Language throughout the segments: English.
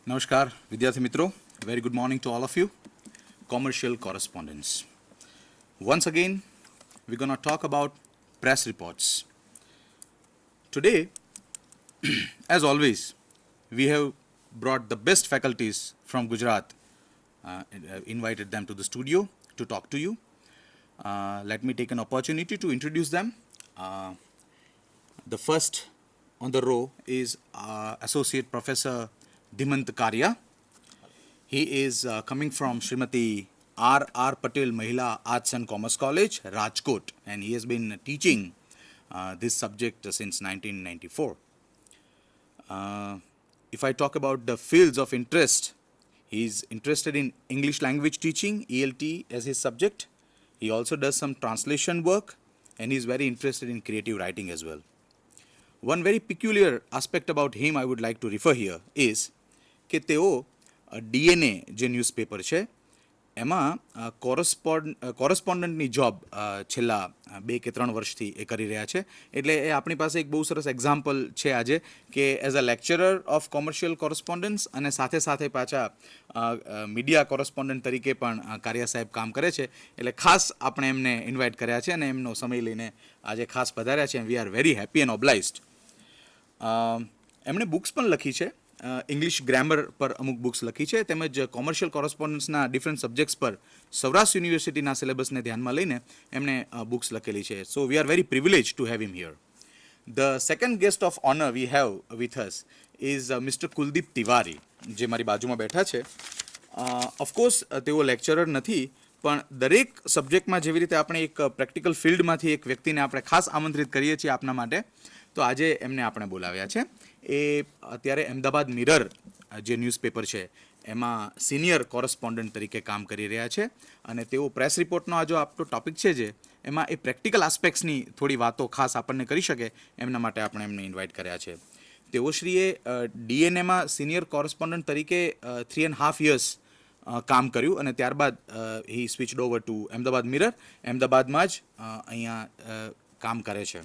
Namaskar, Vidyarthi Mitro. Very good morning to all of you. Commercial correspondence. Once again, we're going to talk about press reports. Today, as always, we have brought the best faculties from Gujarat, invited them to the studio to talk to you. Let me take an opportunity to introduce them. The first on the row is Associate Professor Dhimant Karya. He is coming from Srimati R. Patel Mahila Arts and Commerce College, Rajkot, and he has been teaching this subject since 1994. If I talk about the fields of interest, he is interested in English language teaching, ELT as his subject. He also does some translation work, and he is very interested in creative writing as well. One very peculiar aspect about him I would like to refer here is કે તેઓ DNA જે newspaper છે એમાં કોરસ્પોન્ડન્ટની job છેલ્લા 2 કે 3 વર્ષથી એ કરી રહ્યા છે. એટલે એ આપણી પાસે એક બહુ સરસ એક્ઝામ્પલ છે આજે કે as a lecturer of commercial correspondence અને સાથે સાથે પાછા મીડિયા કોરસ્પોન્ડન્ટ તરીકે પણ કારિયા સાહેબ કામ કરે છે. એટલે ખાસ આપણે એમને ઇન્વાઇટ કર્યા છે અને એમનો સમય લઈને આજે ખાસ પધાર્યા છે. We are very happy and obliged. એમણે બુક્સ પણ લખી છે. ઇંગ્લિશ ગ્રામર પર અમુક બુક્સ લખી છે તેમજ કોમર્શિયલ કોરસ્પોન્ડન્સના ડિફરન્ટ સબ્જેક્ટ્સ પર સૌરાષ્ટ્ર યુનિવર્સિટીના સિલેબસને ધ્યાનમાં લઈને એમણે બુક્સ લખેલી છે. So we are very privilege to have him here. The second guest of honour we have with us is mister Kuldeep Tiwari, જે મારી બાજુમાં બેઠા છે. ઓફકોર્સ તેઓ લેક્ચરર નથી, પણ દરેક સબ્જેક્ટમાં જેવી રીતે આપણે એક પ્રેક્ટિકલ ફિલ્ડમાંથી એક વ્યક્તિને આપણે ખાસ આમંત્રિત કરીએ છીએ આપના માટે, તો આજે એમને આપણે બોલાવ્યા છે. એ અત્યારે અમદાવાદ મિરર જે ન્યૂઝપેપર છે એમાં સિનિયર કોરસ્પોન્ડન્ટ તરીકે કામ કરી રહ્યા છે અને તેઓ પ્રેસ રિપોર્ટનો આ જો આપણો ટોપિક છે જે એમાં એ પ્રેક્ટિકલ આસ્પેક્ટ્સની થોડી વાતો ખાસ આપણને કરી શકે એમના માટે આપણે એમને ઇન્વાઇટ કર્યા છે. તેઓશ્રીએ ડીએનએમાં સિનિયર કોરસ્પોન્ડન્ટ તરીકે 3.5 years કામ કર્યું અને ત્યારબાદ he switched over to Ahmedabad mirror. અમદાવાદમાં જ અહીંયા કામ કરે છે.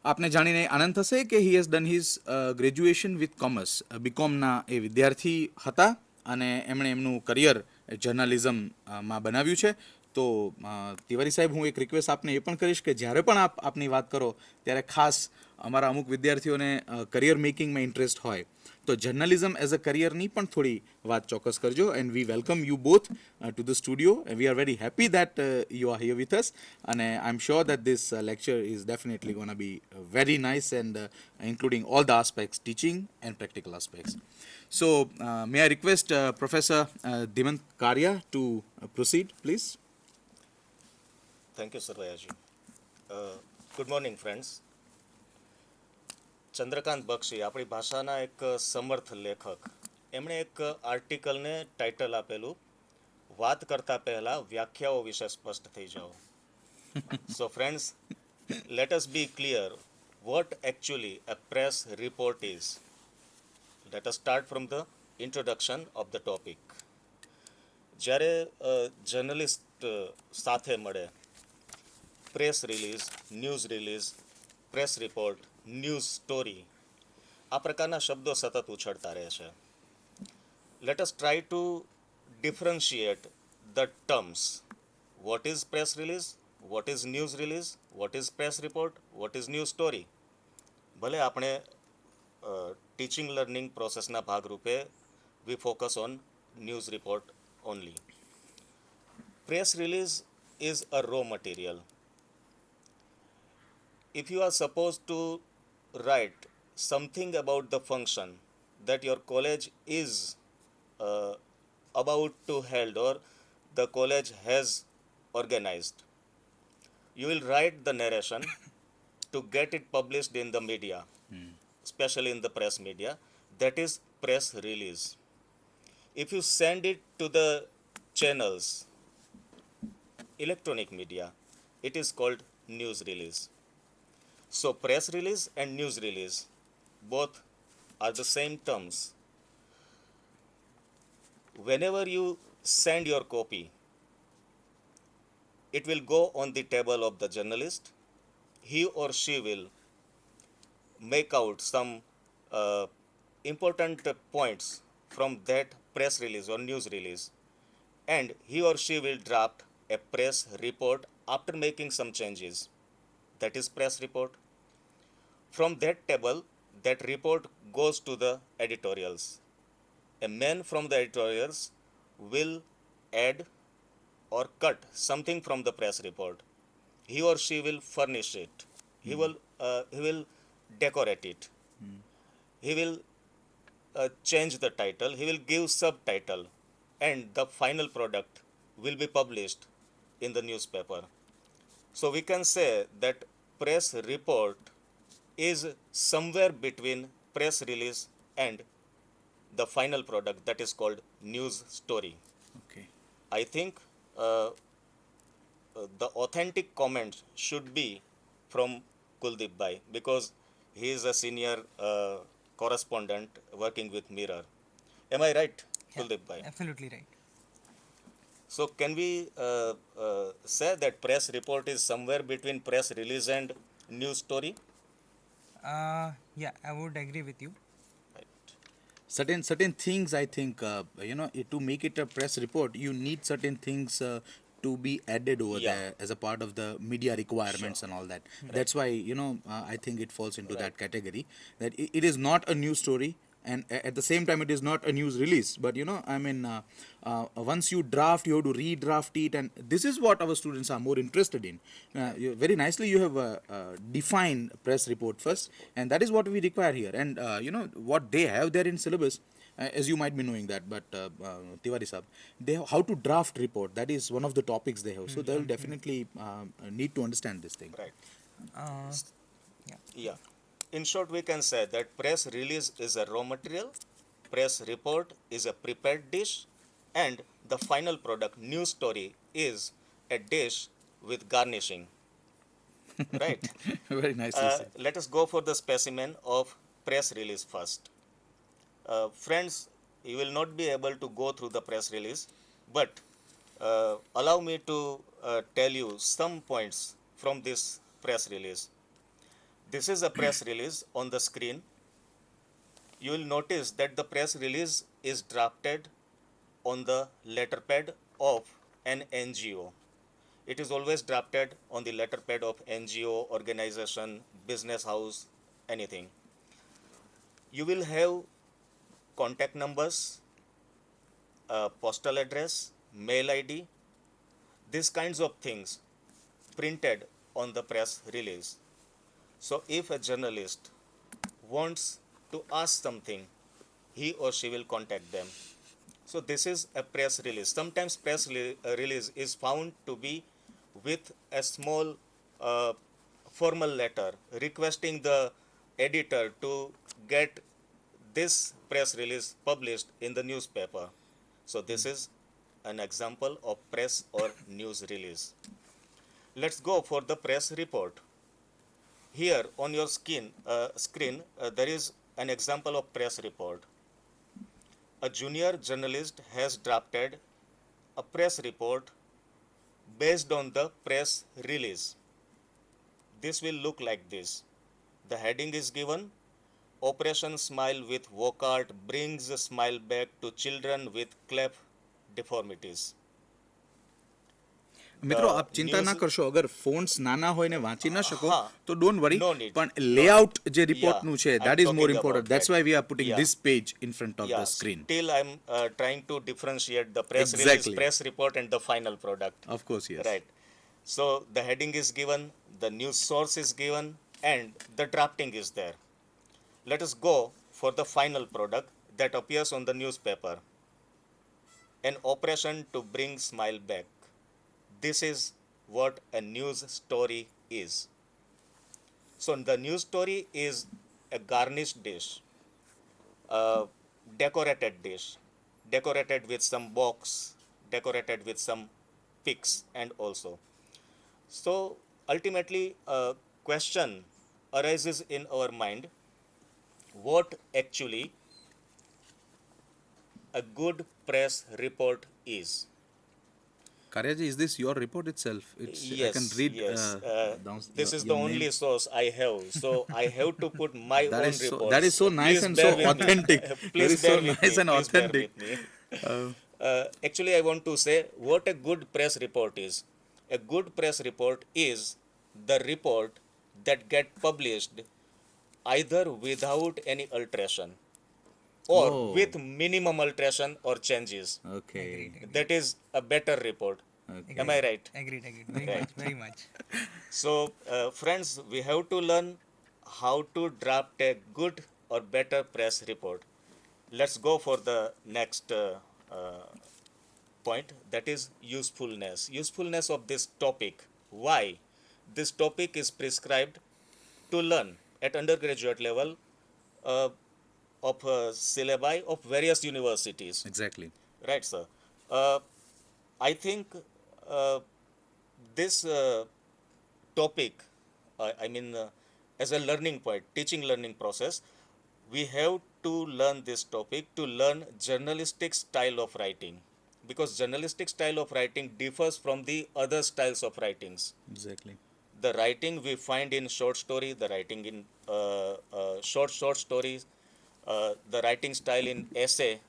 આપને જાણીને આનંદ થશે કે he has done his graduation with commerce. બીકોમના એ વિદ્યાર્થી હતા અને એમણે એમનું કરિયર જર્નલિઝમમાં બનાવ્યું છે. તો તિવારી સાહેબ, હું એક રિક્વેસ્ટ આપને એ પણ કરીશ કે જ્યારે પણ આપ આપની વાત કરો ત્યારે ખાસ અમારા અમુક વિદ્યાર્થીઓને કરિયર મેકિંગમાં ઇન્ટરેસ્ટ હોય તો જર્નલિઝમ એઝ અ કરિયરની પણ થોડી વાત ચોક્કસ કરજો. And we welcome you both to the studio. We are very happy that you are here with us અને I am sure that this lecture is definitely gonna be very nice and including all the aspects, teaching and practical aspects. So, may I request Professor Dhimant Karya to proceed, please? Thank you, Sir Rayaji. Good morning, friends. Chandrakant Bakshi આપણી ભાષાના એક સમર્થ લેખક, એમણે એક આર્ટિકલને title આપેલું વાત કરતા પહેલા વ્યાખ્યાઓ વિશે સ્પષ્ટ થઈ જાઓ. So friends, let us be clear what actually a press report is. Let us start from the introduction of the topic. જ્યારે જર્નલિસ્ટ સાથે મળે, press release, news release, press report, news story, આ પ્રકારના શબ્દો સતત ઉછળતા રહે છે. Let us try to differentiate the terms. What is press release? What is news release? What is press report? What is news story? ભલે આપણે teaching learning પ્રોસેસના ભાગરૂપે we focus on news report only. Press release is a raw material. If you are supposed to write something about the function that your college is about to held or the college has organized, you will write the narration to get it published in the media, especially in the press media. That is press release. If you send it to the channels, electronic media, it is called news release. So press release and news release both are the same terms. Whenever you send your copy, it will go on the table of the journalist. He or she will make out some important points from that press release or news release, and he or she will draft a press report after making some changes. That is press report. From that table, that report goes to the editorials. A man from the editorials will add or cut something from the press report. He or she will furnish it. He will decorate it. He will change the title. He will give subtitle, and the final product will be published in the newspaper. So we can say that press report is somewhere between press release and the final product, that is called news story. Okay. I think the authentic comment should be from Kuldeep Bhai, because he is a senior correspondent working with Mirror. Am I right, Yeah, Kuldeep Bhai? absolutely right. So can we say that press report is somewhere between press release and news story? Yeah, I would agree with you. Right. Certain things, I think, to make it a press report, you need certain things to be added over Yeah. there as a part of the media requirements and all that. That's why, I think it falls into that category, that it is not a news story, and at the same time it is not a news release. But once you draft, you have to redraft it, and this is what our students are more interested in. Very nicely you have defined press report first, and that is what we require here. And what they have there in syllabus, as you might be knowing that, but Tiwari Sahab, they have how to draft report. That is one of the topics they have. So they'll definitely need to understand this thing. Right. Uh, yeah. Yeah. In short, we can say that press release is a raw material, press report is a prepared dish, and the final product, news story, is a dish with garnishing. Right? Very nicely said. Let us go for the specimen of press release first. Friends, you will not be able to go through the press release, but allow me to tell you some points from this press release. This is a press release on the screen. You will notice that the press release is drafted on the letterpad of an NGO. It is always drafted on the letterpad of NGO, organization, business house, anything. You will have contact numbers, postal address, mail ID, these kinds of things printed on the press release. So if a journalist wants to ask something, he or she will contact them. So this is a press release. Sometimes press release is found to be with a small formal letter requesting the editor to get this press release published in the newspaper. So this is an example of press or news release. Let's go for the press report. Here on your screen, there is an example of press report. A junior journalist has drafted a press report based on the press release. This will look like this. The heading is given, Operation Smile with Vocart brings a smile back to children with cleft deformities. મિત્રો આપ ચિંતા ના news- કરશો, અગર fonts નાના હોય ને વાંચી ના શકો હા. તો ડોન્ટ વરી, No need. પણ No લેઆઉટ need. જે રિપોર્ટનું છે Yeah, that I'm is more talking important. about That's that. why we are putting Yeah. this page in front of the Yeah, screen. still I'm trying to differentiate the press Exactly. release, press report, and the final product. Of course, yes. Right. So the heading is given, the news source is given, and the drafting is there. Let us go for the final product that appears on the newspaper. An operation to bring smile back. This is what a news story is. So the news story is a garnished dish, a decorated dish, decorated with some box, decorated with some pics and also. So ultimately a question arises in our mind, what actually a good press report is. Karyaji, is this your report itself? It's I can Yes, read yes. This is the your only name. source I have, so I have to put my That own is reports. so nice Please and bear so with me. authentic. That Please is so bear with nice me. and Please bear authentic. with me. Uh, Actually, I want to say what a good press report is. A good press report is the report that get published either without any alteration or oh, with minimum alteration or changes. okay, Agreed, agreed. That is a better report. Am okay. I Agreed. right? Agreed, agreed. Very Right. much, very much. So, friends, we have to learn how to draft a good or better press report. Let's go for the next point, that is usefulness. Usefulness of this topic. Why? This topic is prescribed to learn at undergraduate level uh, of syllabi of various universities. Exactly. Right, sir. Uh, I think uh, this topic, I mean, as a learning point, teaching learning process, we have to learn this topic to learn journalistic style of writing, because journalistic style of writing differs from the other styles of writings. Exactly. The writing we find in short story, the writing in short stories, the writing style in essay,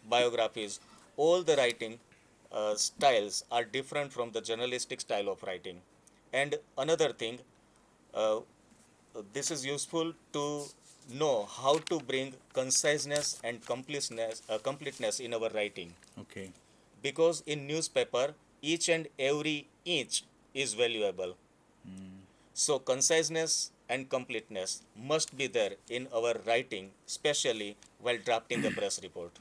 biographies, all the writing styles are different from the journalistic style of writing. And another thing, uh, this is useful to know how to bring conciseness and completeness in our writing, Okay. because in newspaper each and every inch is valuable. So conciseness and completeness must be there in our writing, especially while drafting a press report.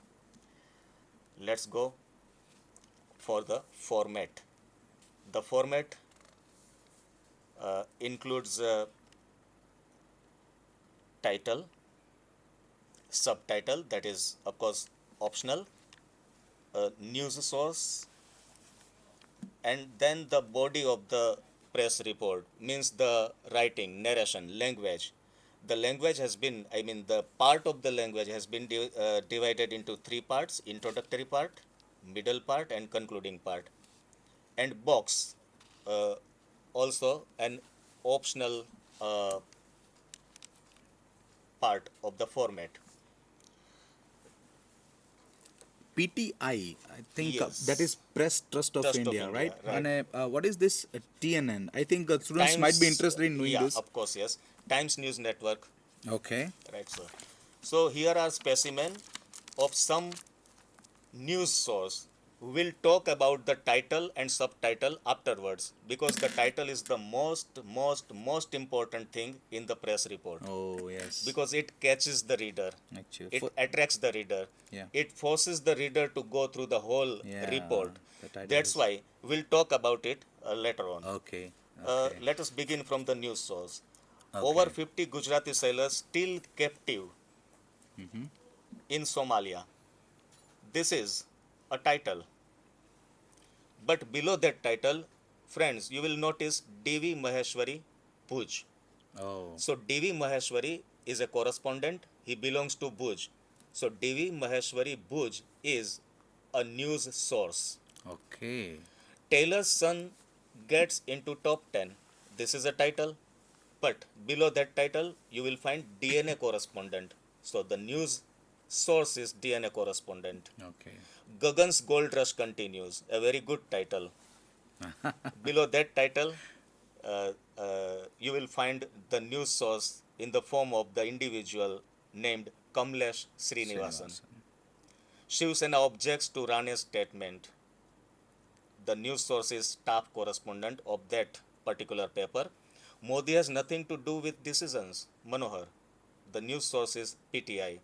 Let's go for the format. The format includes title, subtitle, that is of course optional, news source, and then the body of the press report, means the writing, narration, language. The language has been, I mean, the part of the language has been divided into three parts: introductory part, middle part, and concluding part. And box, uh, also an optional part of the format. PTI, I think that is Yes, Press Trust of Trust of India, right? India, right. And what is this TNN? I think students might be Times, interested in knowing yeah, this. of course, yes. Times News Network, Okay. right, sir. So here are specimen of some news source. We'll talk about the title and subtitle afterwards, because the title is the most important thing in the press report, Oh, yes. because it catches the reader, Actually, it attracts the reader, yeah. it forces the reader to go through the whole Yeah. report. The title That's is. why we'll talk about it later on. Okay. Okay. Let us begin from the news source. Over Okay. 50 Gujarati sailors still captive in Somalia. This is a title. But below that title, friends, you will notice D.V. Maheshwari Bhuj. Oh. So D.V. Maheshwari is a correspondent. He belongs to Bhuj. So D.V. Maheshwari Bhuj is a news source. Okay. Taylor's son gets into top 10. This is a title. But below that title, you will find DNA correspondent. So the news source is DNA correspondent. Okay. Gagan's Gold Rush continues. A very good title. Below that title, you will find the news source in the form of the individual named Kamlesh Srinivasan. Srinivasan. Shiv Sena objects to Rane's statement. The news source is staff correspondent of that particular paper. Modi has nothing to do with decisions. Manohar. The news source is PTI,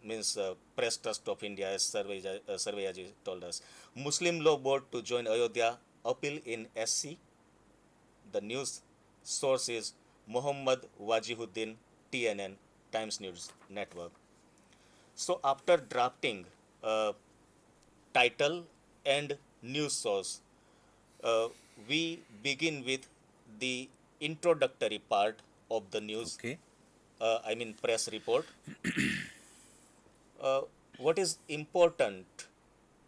means Press Trust of India, as Sarveyaji told us. Muslim Law Board to join Ayodhya appeal in SC. The news source is Muhammad Wajihuddin, TNN, Times News Network. So after drafting title and news source, uh, we begin with the introductory part of the news, Okay. press report. What is important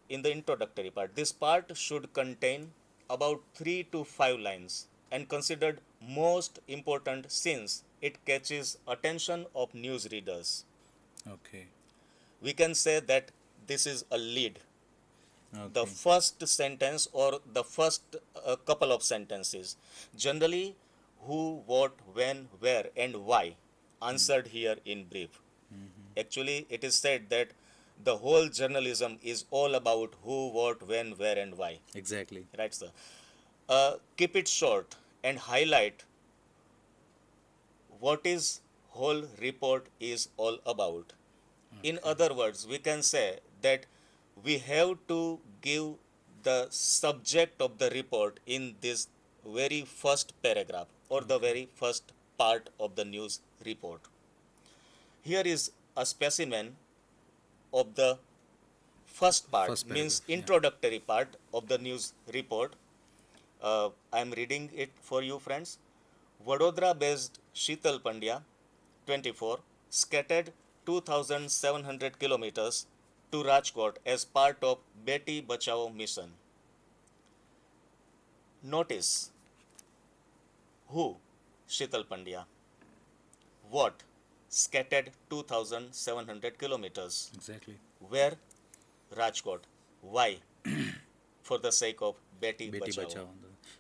in the introductory part. This part should contain about 3 to 5 lines and considered most important since it catches attention of news readers. Okay. We can say that this is a lead. The Okay. first sentence or the first couple of sentences, generally who, what, when, where, and why, answered here in brief. Actually, it is said that the whole journalism is all about who, what, when, where, and why. Exactly. Right, sir? Keep it short and highlight what is whole report is all about. In other words, we can say that we have to give the subject of the report in this very first paragraph or the very first part of the news report. Here is a specimen of the first part, First means paragraph, yeah. introductory part of the news report. I am reading it for you, friends. Vadodara-based Sheetal Pandya, 24, scattered 2,700 kilometers to Rajkot as part of Beti Bachao mission. Notice who? Sheetal Pandya. What? Scattered 2,700 kilometers. Exactly. Where? Rajkot. Why? For the sake of Beti Beti Bachao. Bachao.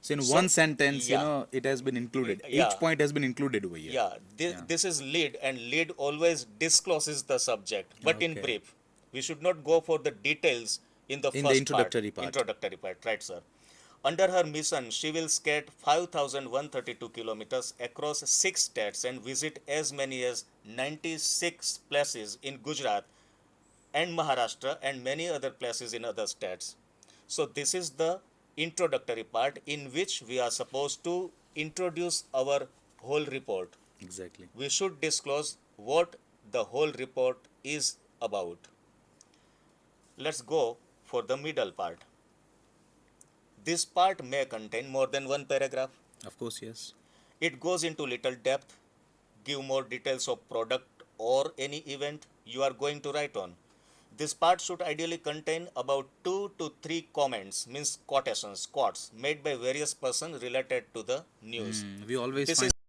So in So- one sentence, yeah. it has been included. Yeah. Each point has been included over here. Yeah, this is lead, and lead always discloses the subject. But in Okay. brief, we should not go for the details in the In first the introductory part. Introductory part, right, sir? Under her mission, she will skate 5,132 kilometers across 6 states and visit as many as 96 places in Gujarat and Maharashtra and many other places in other states. So this is the introductory part in which we are supposed to introduce our whole report. Exactly. We should disclose what the whole report is about. Let's go for the middle part. This part may contain more than one paragraph. Of course, yes. It goes into little depth, give more details of product or any event you are going to write on. This part should ideally contain about 2 to 3 comments, means quotations, quotes, made by various persons related to the news. We always This find